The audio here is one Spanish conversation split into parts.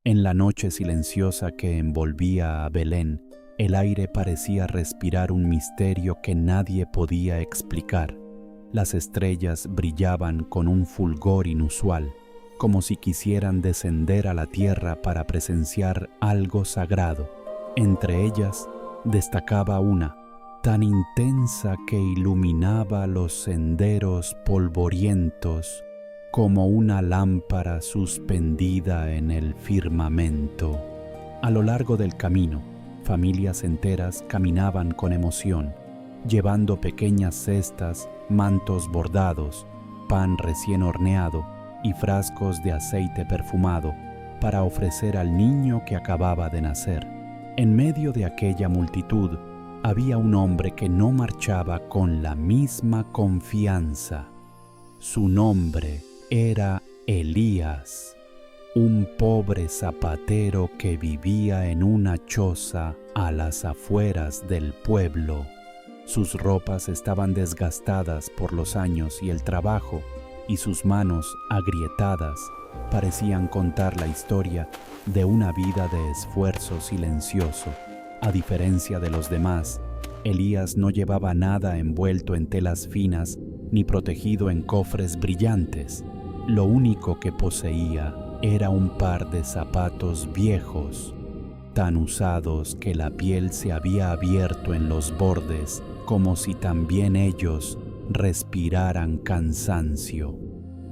En la noche silenciosa que envolvía a Belén, el aire parecía respirar un misterio que nadie podía explicar. Las estrellas brillaban con un fulgor inusual, como si quisieran descender a la tierra para presenciar algo sagrado. Entre ellas destacaba una, tan intensa que iluminaba los senderos polvorientos como una lámpara suspendida en el firmamento. A lo largo del camino, familias enteras caminaban con emoción, llevando pequeñas cestas, mantos bordados, pan recién horneado y frascos de aceite perfumado para ofrecer al niño que acababa de nacer. En medio de aquella multitud había un hombre que no marchaba con la misma confianza. Su nombre era Elías, un pobre zapatero que vivía en una choza a las afueras del pueblo. Sus ropas estaban desgastadas por los años y el trabajo, y sus manos, agrietadas, parecían contar la historia de una vida de esfuerzo silencioso. A diferencia de los demás, Elías no llevaba nada envuelto en telas finas ni protegido en cofres brillantes. Lo único que poseía era un par de zapatos viejos, tan usados que la piel se había abierto en los bordes, como si también ellos respiraran cansancio.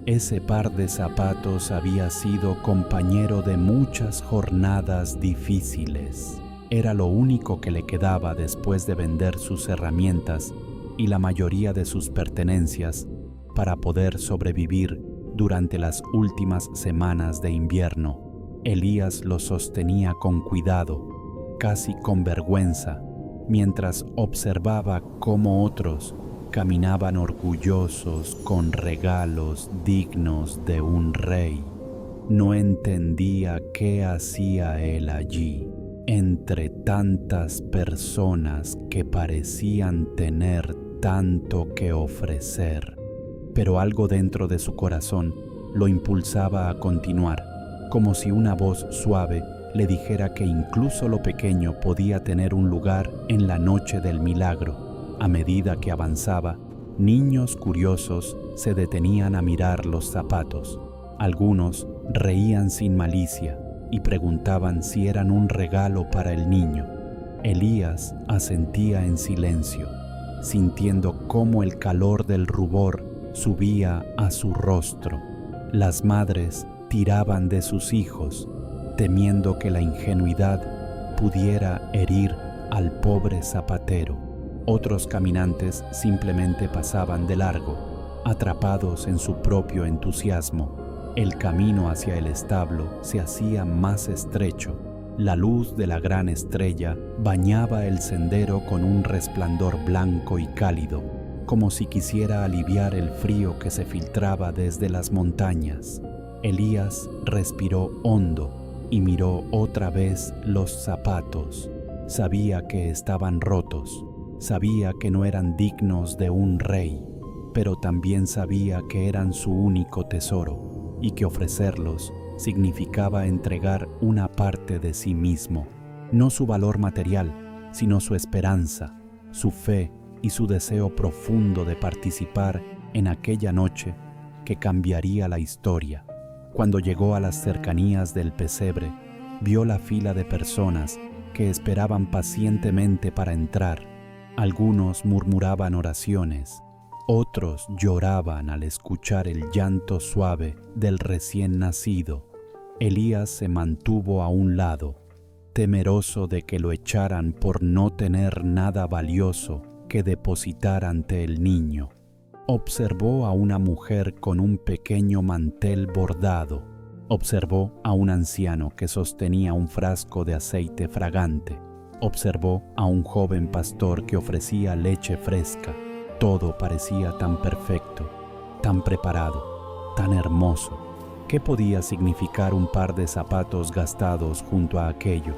Ese par de zapatos había sido compañero de muchas jornadas difíciles. Era lo único que le quedaba después de vender sus herramientas y la mayoría de sus pertenencias para poder sobrevivir durante las últimas semanas de invierno. Elías lo sostenía con cuidado, casi con vergüenza, mientras observaba cómo otros caminaban orgullosos con regalos dignos de un rey. No entendía qué hacía él allí, entre tantas personas que parecían tener tanto que ofrecer. Pero algo dentro de su corazón lo impulsaba a continuar, como si una voz suave le dijera que incluso lo pequeño podía tener un lugar en la noche del milagro. A medida que avanzaba, niños curiosos se detenían a mirar los zapatos. Algunos reían sin malicia y preguntaban si eran un regalo para el niño. Elías asentía en silencio, sintiendo cómo el calor del rubor subía a su rostro. Las madres tiraban de sus hijos, temiendo que la ingenuidad pudiera herir al pobre zapatero. Otros caminantes simplemente pasaban de largo, atrapados en su propio entusiasmo. El camino hacia el establo se hacía más estrecho. La luz de la gran estrella bañaba el sendero con un resplandor blanco y cálido, como si quisiera aliviar el frío que se filtraba desde las montañas. Elías respiró hondo y miró otra vez los zapatos. Sabía que estaban rotos, sabía que no eran dignos de un rey, pero también sabía que eran su único tesoro y que ofrecerlos significaba entregar una parte de sí mismo, no su valor material, sino su esperanza, su fe y su deseo profundo de participar en aquella noche que cambiaría la historia. Cuando llegó a las cercanías del pesebre, vio la fila de personas que esperaban pacientemente para entrar. Algunos murmuraban oraciones, otros lloraban al escuchar el llanto suave del recién nacido. Elías se mantuvo a un lado, temeroso de que lo echaran por no tener nada valioso que depositar ante el niño. Observó a una mujer con un pequeño mantel bordado. Observó a un anciano que sostenía un frasco de aceite fragante. Observó a un joven pastor que ofrecía leche fresca. Todo parecía tan perfecto, tan preparado, tan hermoso. ¿Qué podía significar un par de zapatos gastados junto a aquello?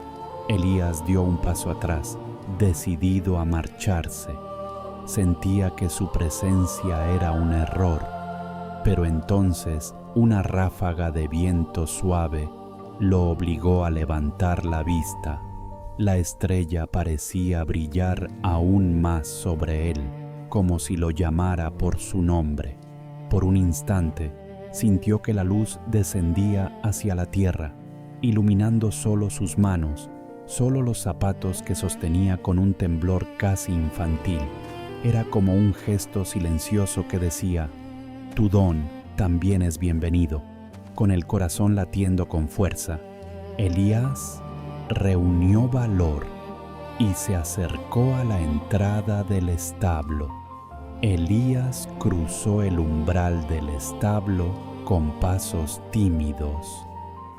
Elías dio un paso atrás, decidido a marcharse. Sentía que su presencia era un error, pero entonces una ráfaga de viento suave lo obligó a levantar la vista. La estrella parecía brillar aún más sobre él, como si lo llamara por su nombre. Por un instante, sintió que la luz descendía hacia la tierra, iluminando solo sus manos, solo los zapatos que sostenía con un temblor casi infantil. Era como un gesto silencioso que decía: «Tu don también es bienvenido». Con el corazón latiendo con fuerza, Elías reunió valor y se acercó a la entrada del establo. Elías cruzó el umbral del establo con pasos tímidos,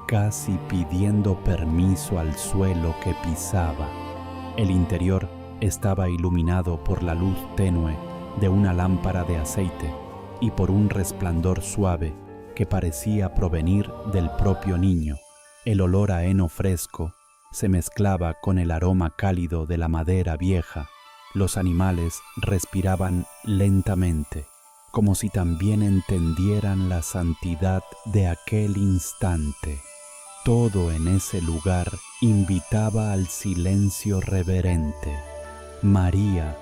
casi pidiendo permiso al suelo que pisaba. El interior estaba iluminado por la luz tenue de una lámpara de aceite y por un resplandor suave que parecía provenir del propio niño. El olor a heno fresco se mezclaba con el aroma cálido de la madera vieja. Los animales respiraban lentamente, como si también entendieran la santidad de aquel instante. Todo en ese lugar invitaba al silencio reverente. María,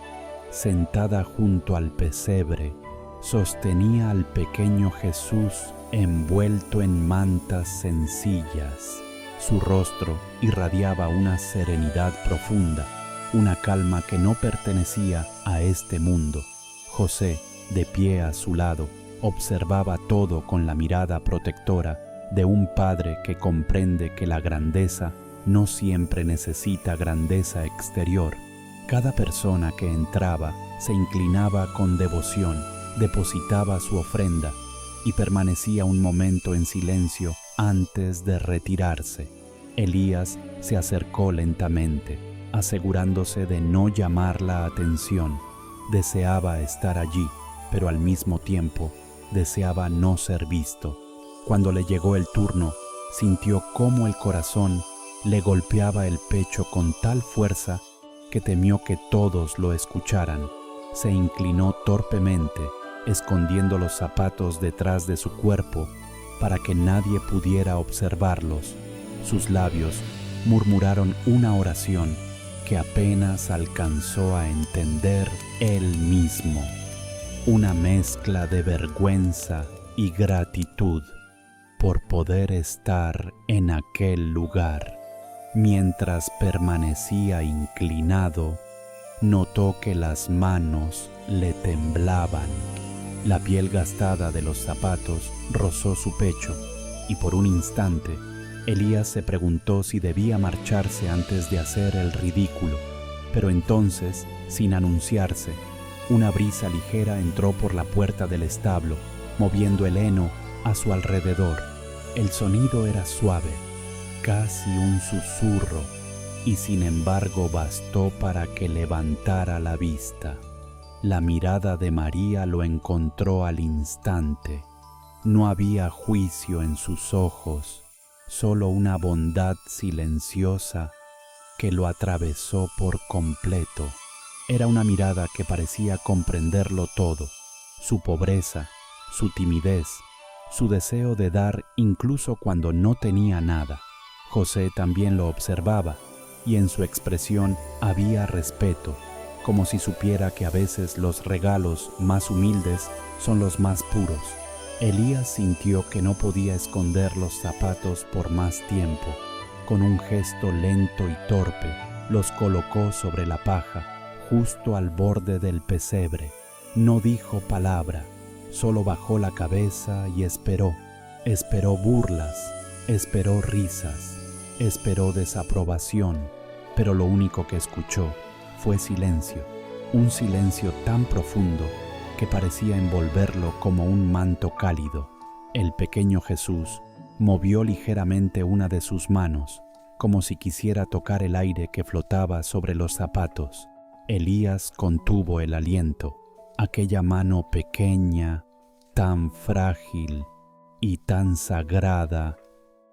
sentada junto al pesebre, sostenía al pequeño Jesús envuelto en mantas sencillas. Su rostro irradiaba una serenidad profunda, una calma que no pertenecía a este mundo. José, de pie a su lado, observaba todo con la mirada protectora de un padre que comprende que la grandeza no siempre necesita grandeza exterior. Cada persona que entraba se inclinaba con devoción, depositaba su ofrenda y permanecía un momento en silencio antes de retirarse. Elías se acercó lentamente, asegurándose de no llamar la atención. Deseaba estar allí, pero al mismo tiempo deseaba no ser visto. Cuando le llegó el turno, sintió cómo el corazón le golpeaba el pecho con tal fuerza que temió que todos lo escucharan. Se inclinó torpemente, escondiendo los zapatos detrás de su cuerpo para que nadie pudiera observarlos. Sus labios murmuraron una oración que apenas alcanzó a entender él mismo. Una mezcla de vergüenza y gratitud por poder estar en aquel lugar. Mientras permanecía inclinado, notó que las manos le temblaban. La piel gastada de los zapatos rozó su pecho y por un instante Elías se preguntó si debía marcharse antes de hacer el ridículo. Pero entonces, sin anunciarse, una brisa ligera entró por la puerta del establo, moviendo el heno a su alrededor. El sonido era suave, casi un susurro, y sin embargo bastó para que levantara la vista. La mirada de María lo encontró al instante. No había juicio en sus ojos, solo una bondad silenciosa que lo atravesó por completo. Era una mirada que parecía comprenderlo todo: su pobreza, su timidez, su deseo de dar incluso cuando no tenía nada. José también lo observaba, y en su expresión había respeto, como si supiera que a veces los regalos más humildes son los más puros. Elías sintió que no podía esconder los zapatos por más tiempo. Con un gesto lento y torpe, los colocó sobre la paja, justo al borde del pesebre. No dijo palabra, solo bajó la cabeza y esperó. Esperó burlas, esperó risas, esperó desaprobación, pero lo único que escuchó fue silencio, un silencio tan profundo que parecía envolverlo como un manto cálido. El pequeño Jesús movió ligeramente una de sus manos, como si quisiera tocar el aire que flotaba sobre los zapatos. Elías contuvo el aliento. Aquella mano pequeña, tan frágil y tan sagrada,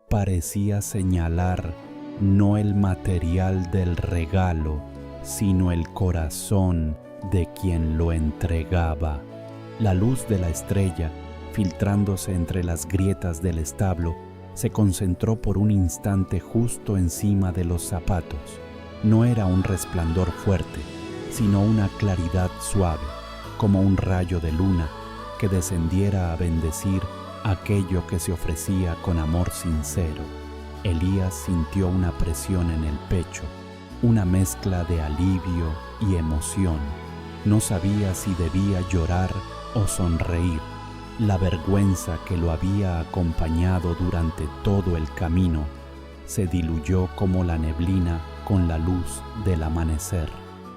parecía señalar no el material del regalo, sino el corazón de quien lo entregaba. La luz de la estrella, filtrándose entre las grietas del establo, se concentró por un instante justo encima de los zapatos. No era un resplandor fuerte, sino una claridad suave, como un rayo de luna que descendiera a bendecir aquello que se ofrecía con amor sincero. Elías sintió una presión en el pecho, una mezcla de alivio y emoción. No sabía si debía llorar o sonreír. La vergüenza que lo había acompañado durante todo el camino se diluyó como la neblina con la luz del amanecer.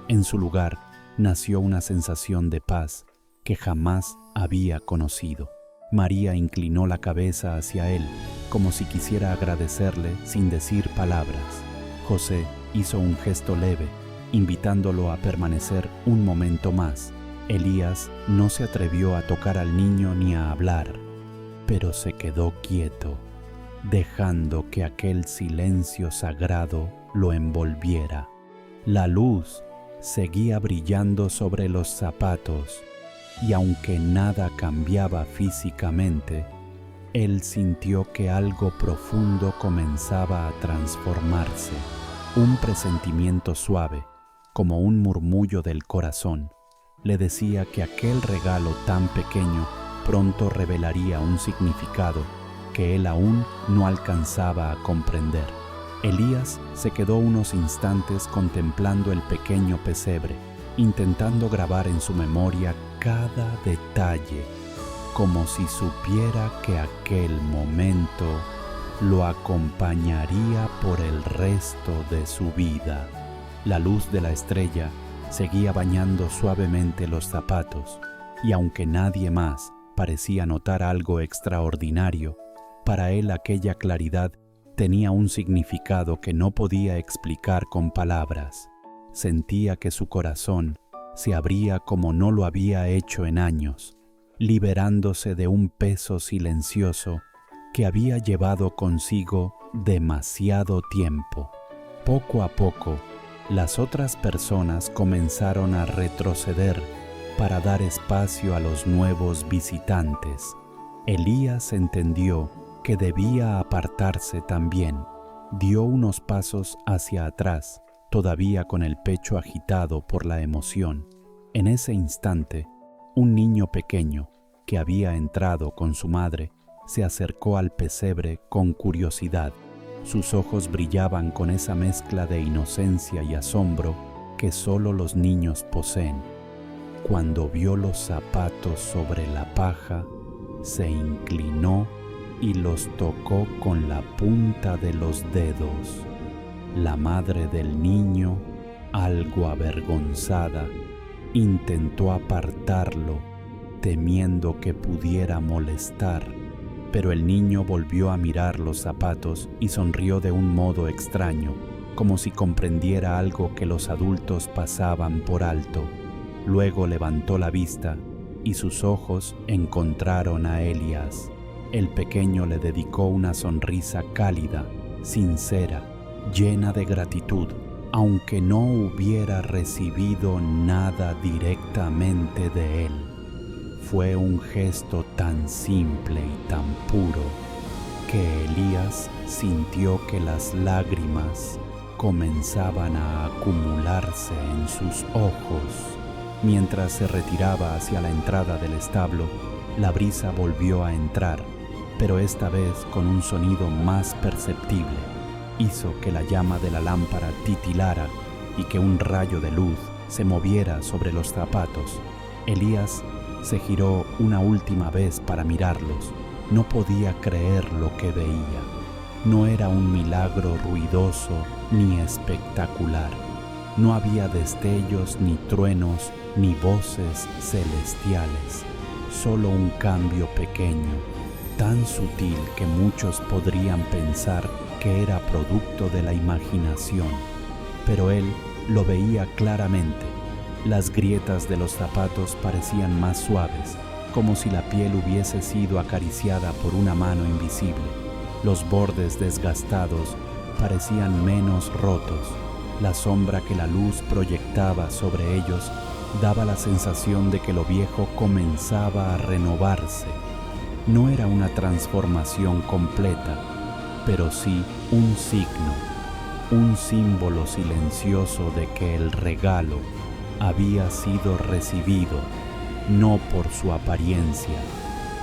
En su lugar nació una sensación de paz que jamás había conocido. María inclinó la cabeza hacia él como si quisiera agradecerle sin decir palabras. José hizo un gesto leve, invitándolo a permanecer un momento más. Elías no se atrevió a tocar al niño ni a hablar, pero se quedó quieto, dejando que aquel silencio sagrado lo envolviera. La luz seguía brillando sobre los zapatos, y aunque nada cambiaba físicamente, él sintió que algo profundo comenzaba a transformarse. Un presentimiento suave, como un murmullo del corazón, le decía que aquel regalo tan pequeño pronto revelaría un significado que él aún no alcanzaba a comprender. Elías se quedó unos instantes contemplando el pequeño pesebre, intentando grabar en su memoria cada detalle, como si supiera que aquel momento lo acompañaría por el resto de su vida. La luz de la estrella seguía bañando suavemente los zapatos, y aunque nadie más parecía notar algo extraordinario, para él aquella claridad tenía un significado que no podía explicar con palabras. Sentía que su corazón se abría como no lo había hecho en años, liberándose de un peso silencioso que había llevado consigo demasiado tiempo. Poco a poco, las otras personas comenzaron a retroceder para dar espacio a los nuevos visitantes. Elías entendió que debía apartarse también. Dio unos pasos hacia atrás, todavía con el pecho agitado por la emoción. En ese instante, un niño pequeño que había entrado con su madre se acercó al pesebre con curiosidad. Sus ojos brillaban con esa mezcla de inocencia y asombro que solo los niños poseen. Cuando vio los zapatos sobre la paja, se inclinó y los tocó con la punta de los dedos. La madre del niño, algo avergonzada, intentó apartarlo, temiendo que pudiera molestar, pero el niño volvió a mirar los zapatos y sonrió de un modo extraño, como si comprendiera algo que los adultos pasaban por alto. Luego levantó la vista y sus ojos encontraron a Elías. El pequeño le dedicó una sonrisa cálida, sincera, llena de gratitud, aunque no hubiera recibido nada directamente de él. Fue un gesto tan simple y tan puro que Elías sintió que las lágrimas comenzaban a acumularse en sus ojos. Mientras se retiraba hacia la entrada del establo, la brisa volvió a entrar, pero esta vez con un sonido más perceptible. Hizo que la llama de la lámpara titilara y que un rayo de luz se moviera sobre los zapatos. Elías se giró una última vez para mirarlos. No podía creer lo que veía. No era un milagro ruidoso ni espectacular. No había destellos, ni truenos, ni voces celestiales. Solo un cambio pequeño, tan sutil que muchos podrían pensar que era producto de la imaginación. Pero él lo veía claramente. Las grietas de los zapatos parecían más suaves, como si la piel hubiese sido acariciada por una mano invisible. Los bordes desgastados parecían menos rotos. La sombra que la luz proyectaba sobre ellos daba la sensación de que lo viejo comenzaba a renovarse. No era una transformación completa, pero sí un signo, un símbolo silencioso de que el regalo había sido recibido, no por su apariencia,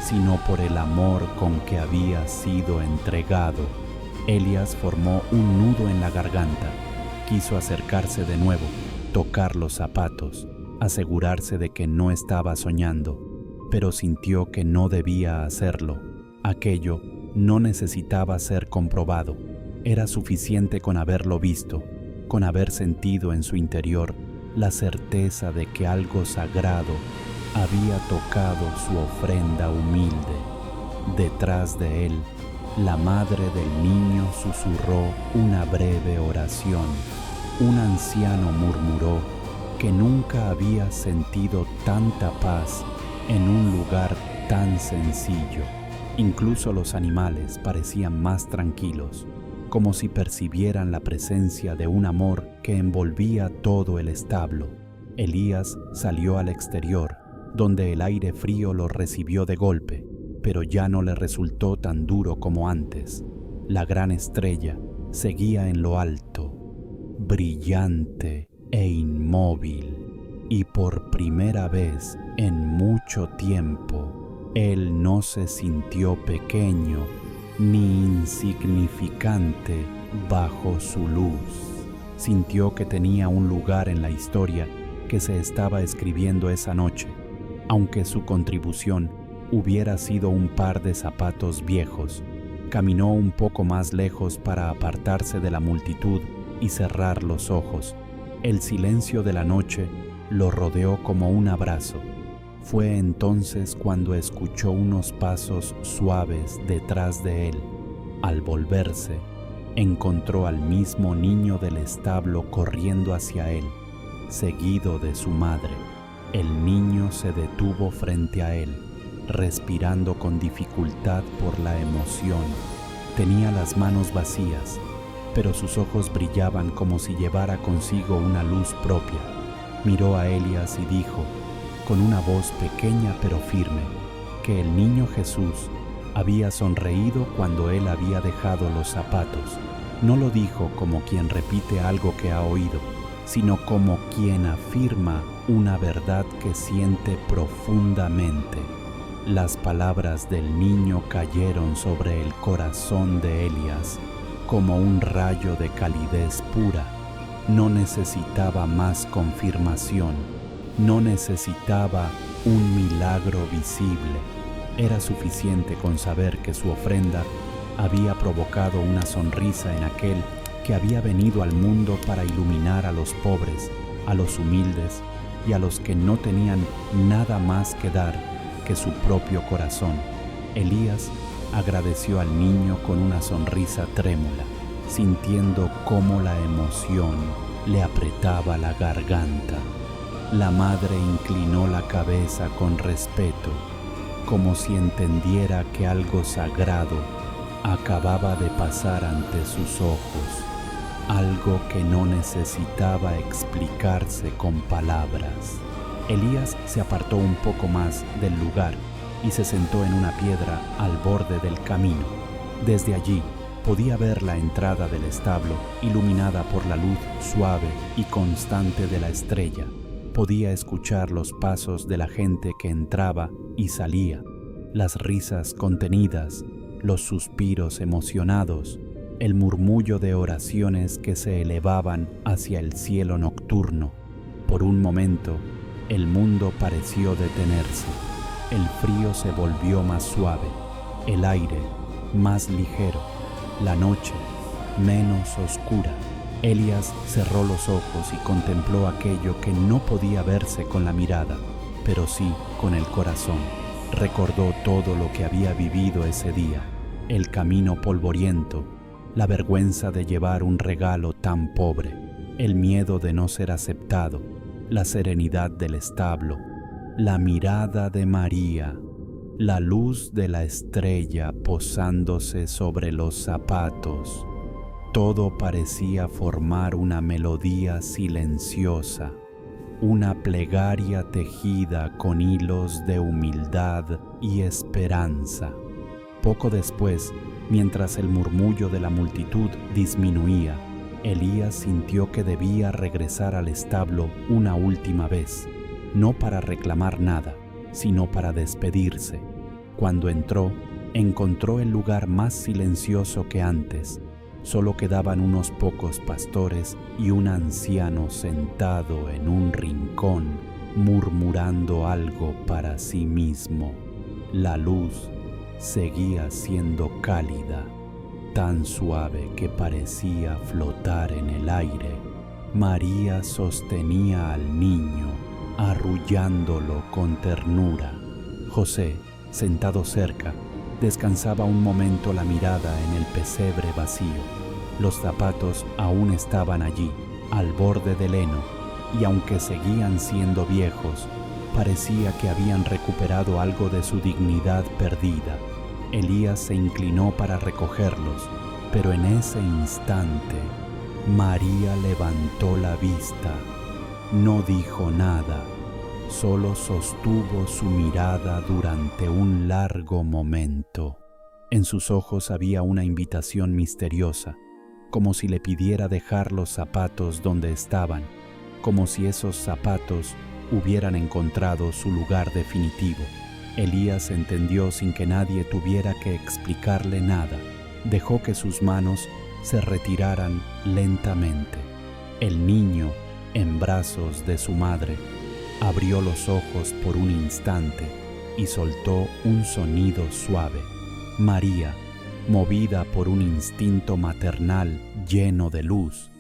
sino por el amor con que había sido entregado. Elías formó un nudo en la garganta. Quiso acercarse de nuevo, tocar los zapatos, asegurarse de que no estaba soñando, pero sintió que no debía hacerlo. Aquello no necesitaba ser comprobado. Era suficiente con haberlo visto, con haber sentido en su interior la certeza de que algo sagrado había tocado su ofrenda humilde. Detrás de él, la madre del niño susurró una breve oración. Un anciano murmuró que nunca había sentido tanta paz en un lugar tan sencillo. Incluso los animales parecían más tranquilos, como si percibieran la presencia de un amor que envolvía todo el establo. Elías salió al exterior, donde el aire frío lo recibió de golpe, pero ya no le resultó tan duro como antes. La gran estrella seguía en lo alto, brillante e inmóvil, y por primera vez en mucho tiempo, él no se sintió pequeño ni insignificante bajo su luz. Sintió que tenía un lugar en la historia que se estaba escribiendo esa noche, aunque su contribución hubiera sido un par de zapatos viejos. Caminó un poco más lejos para apartarse de la multitud y cerrar los ojos. El silencio de la noche lo rodeó como un abrazo. Fue entonces cuando escuchó unos pasos suaves detrás de él. Al volverse, encontró al mismo niño del establo corriendo hacia él, seguido de su madre. El niño se detuvo frente a él, respirando con dificultad por la emoción. Tenía las manos vacías, pero sus ojos brillaban como si llevara consigo una luz propia. Miró a Elías y dijo, con una voz pequeña pero firme, que el niño Jesús había sonreído cuando él había dejado los zapatos. No lo dijo como quien repite algo que ha oído, sino como quien afirma una verdad que siente profundamente. Las palabras del niño cayeron sobre el corazón de Elías como un rayo de calidez pura. No necesitaba más confirmación, no necesitaba un milagro visible. Era suficiente con saber que su ofrenda había provocado una sonrisa en aquel que había venido al mundo para iluminar a los pobres, a los humildes y a los que no tenían nada más que dar que su propio corazón. Elías agradeció al niño con una sonrisa trémula, sintiendo cómo la emoción le apretaba la garganta. La madre inclinó la cabeza con respeto, como si entendiera que algo sagrado acababa de pasar ante sus ojos, algo que no necesitaba explicarse con palabras. Elías se apartó un poco más del lugar y se sentó en una piedra al borde del camino. Desde allí podía ver la entrada del establo iluminada por la luz suave y constante de la estrella. Podía escuchar los pasos de la gente que entraba y salía, las risas contenidas, los suspiros emocionados, el murmullo de oraciones que se elevaban hacia el cielo nocturno. Por un momento, el mundo pareció detenerse. El frío se volvió más suave, el aire más ligero, la noche menos oscura. Elías cerró los ojos y contempló aquello que no podía verse con la mirada, pero sí con el corazón. Recordó todo lo que había vivido ese día, el camino polvoriento, la vergüenza de llevar un regalo tan pobre, el miedo de no ser aceptado, la serenidad del establo, la mirada de María, la luz de la estrella posándose sobre los zapatos. Todo parecía formar una melodía silenciosa, una plegaria tejida con hilos de humildad y esperanza. Poco después, mientras el murmullo de la multitud disminuía, Elías sintió que debía regresar al establo una última vez, no para reclamar nada, sino para despedirse. Cuando entró, encontró el lugar más silencioso que antes. Solo quedaban unos pocos pastores y un anciano sentado en un rincón, murmurando algo para sí mismo. La luz seguía siendo cálida, tan suave que parecía flotar en el aire. María sostenía al niño, arrullándolo con ternura. José, sentado cerca, descansaba un momento la mirada en el pesebre vacío. Los zapatos aún estaban allí, al borde del heno, y aunque seguían siendo viejos, parecía que habían recuperado algo de su dignidad perdida. Elías se inclinó para recogerlos, pero en ese instante, María levantó la vista. No dijo nada, solo sostuvo su mirada durante un largo momento. En sus ojos había una invitación misteriosa, como si le pidiera dejar los zapatos donde estaban, como si esos zapatos hubieran encontrado su lugar definitivo. Elías entendió sin que nadie tuviera que explicarle nada. Dejó que sus manos se retiraran lentamente. El niño, en brazos de su madre, abrió los ojos por un instante y soltó un sonido suave. María, movida por un instinto maternal lleno de luz,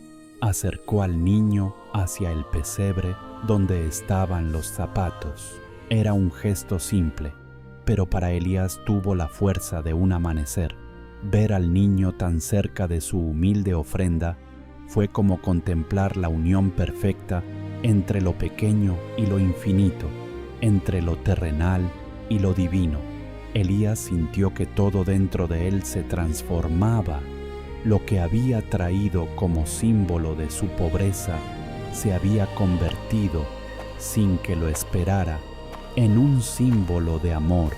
acercó al niño hacia el pesebre donde estaban los zapatos. Era un gesto simple, pero para Elías tuvo la fuerza de un amanecer. Ver al niño tan cerca de su humilde ofrenda fue como contemplar la unión perfecta entre lo pequeño y lo infinito, entre lo terrenal y lo divino. Elías sintió que todo dentro de él se transformaba. Lo que había traído como símbolo de su pobreza se había convertido, sin que lo esperara, en un símbolo de amor.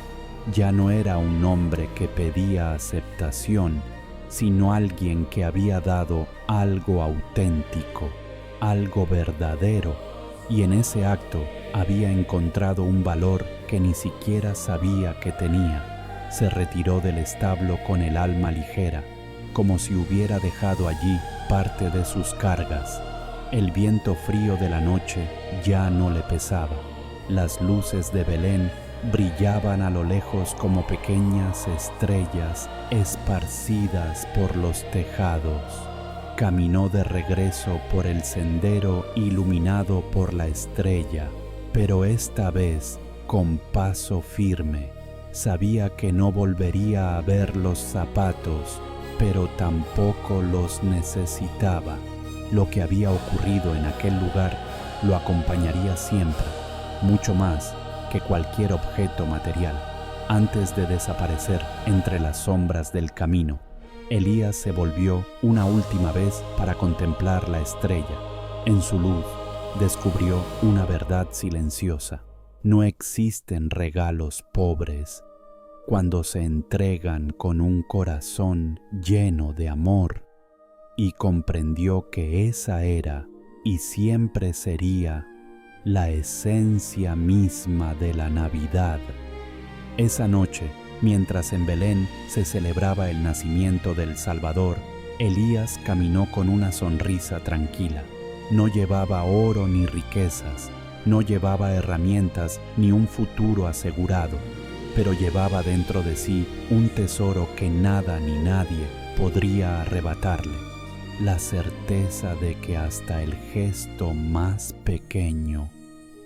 Ya no era un hombre que pedía aceptación, sino alguien que había dado algo auténtico, algo verdadero, y en ese acto había encontrado un valor que ni siquiera sabía que tenía. Se retiró del establo con el alma ligera, como si hubiera dejado allí parte de sus cargas. El viento frío de la noche ya no le pesaba. Las luces de Belén brillaban a lo lejos como pequeñas estrellas esparcidas por los tejados. Caminó de regreso por el sendero iluminado por la estrella, pero esta vez con paso firme. Sabía que no volvería a ver los zapatos, pero tampoco los necesitaba. Lo que había ocurrido en aquel lugar lo acompañaría siempre, mucho más que cualquier objeto material. Antes de desaparecer entre las sombras del camino, Elías se volvió una última vez para contemplar la estrella. En su luz descubrió una verdad silenciosa. No existen regalos pobres cuando se entregan con un corazón lleno de amor, y comprendió que esa era y siempre sería la esencia misma de la Navidad. Esa noche, mientras en Belén se celebraba el nacimiento del Salvador, Elías caminó con una sonrisa tranquila. No llevaba oro ni riquezas, no llevaba herramientas ni un futuro asegurado, pero llevaba dentro de sí un tesoro que nada ni nadie podría arrebatarle: la certeza de que hasta el gesto más pequeño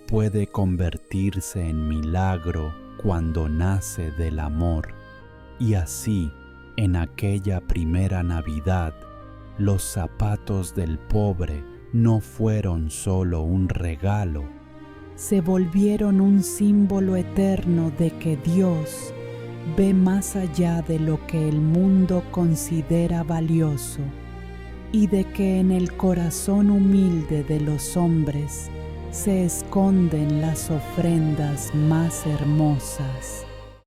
puede convertirse en milagro cuando nace del amor. Y así, en aquella primera Navidad, los zapatos del pobre no fueron solo un regalo, se volvieron un símbolo eterno de que Dios ve más allá de lo que el mundo considera valioso, y de que en el corazón humilde de los hombres se esconden las ofrendas más hermosas.